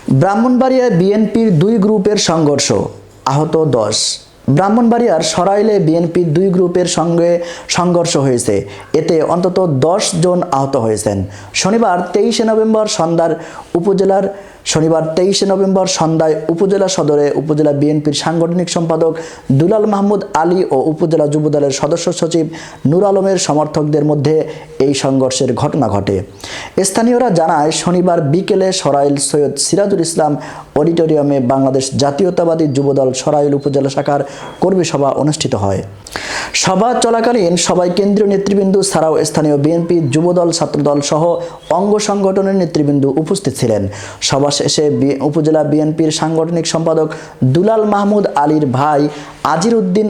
ব্রাহ্মণবাড়িয়ায় বিএনপির দুই গ্রুপের সংঘর্ষ, আহত 10। ব্রাহ্মণবাড়িয়ার সরাইলে বিএনপির দুই গ্রুপের সঙ্গে সংঘর্ষ হয়েছে, এতে অন্তত 10 জন আহত হয়েছেন। শনিবার 23 নভেম্বর সন্ধ্যায় উপজেলা সদরে উপজেলা বিএনপির সাংগঠনিক সম্পাদক দুলাল মাহমুদ আলী ও উপজেলা যুবদলের সদস্য সচিব নূর আলমের সমর্থকদের মধ্যে এই সংঘর্ষের ঘটনা ঘটে। স্থানীয়রা জানায়, শনিবার বিকেলে সরাইল সৈয়দ সিরাজুল ইসলাম অডিটোরিয়ামে বাংলাদেশ জাতীয়তাবাদী যুবদল সরাইল উপজেলা শাখার কর্মী সভা অনুষ্ঠিত হয়। সভা চলাকালীন সবাই কেন্দ্রীয় নেতৃবৃন্দ ছাড়াও স্থানীয় বিএনপি, যুবদল, ছাত্রদল সহ অঙ্গ সংগঠনের নেতৃবৃন্দ উপস্থিত ছিলেন। সভা শেষে উপজেলা বিএনপির সাংগঠনিক সম্পাদক দুলাল মাহমুদ আলীর ভাই আজির উদ্দিন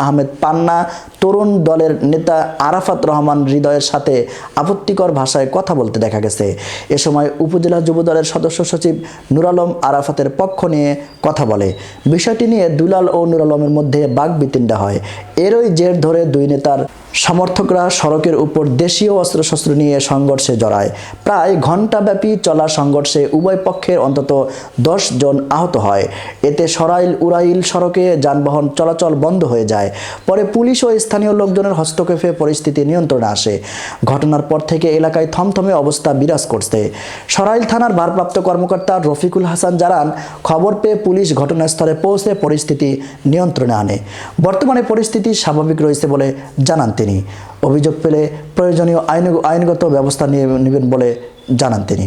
আহমেদ পান্না, তরুণ দলের নেতা আরাফাত রহমান হৃদয়ের সাথে আপত্তিকর ভাষায় কথা বলতে দেখা গেছে। এ সময় উপজেলা যুবদলের সদস্য সচিব নূর আলম আরাফাতের পক্ষ নিয়ে কথা বলে। বিষয়টি নিয়ে দুলাল ও নূর আলমের মধ্যে বাকবিতণ্ডা হয়। এরই জের ধরে দুই নেতার সমর্থকরা সড়কের উপর দেশীয় অস্ত্রশস্ত্র নিয়ে সংঘর্ষে জড়ায়। প্রায় ঘণ্টাব্যাপী চলা সংঘর্ষে উভয় পক্ষের অন্তত 10 জন আহত হয়। এতে সরাইল উরাইল সড়কে যানবাহন চলাচল বন্ধ হয়ে যায়। পরে পুলিশ ও স্থানীয় লোকজনের হস্তক্ষেপে পরিস্থিতি নিয়ন্ত্রণে আসে। ঘটনার পর থেকে এলাকায় থমথমে অবস্থা বিরাজ করছে। সরাইল থানার ভারপ্রাপ্ত কর্মকর্তা রফিকুল হাসান জানান, খবর পেয়ে পুলিশ ঘটনাস্থলে পৌঁছে পরিস্থিতি নিয়ন্ত্রণে আনে। বর্তমানে পরিস্থিতি স্বাভাবিক রয়েছে বলে জানান তিনি। অভিযোগ পেলে প্রয়োজনীয় আইনগত ব্যবস্থা নেবেন বলে জানান তিনি।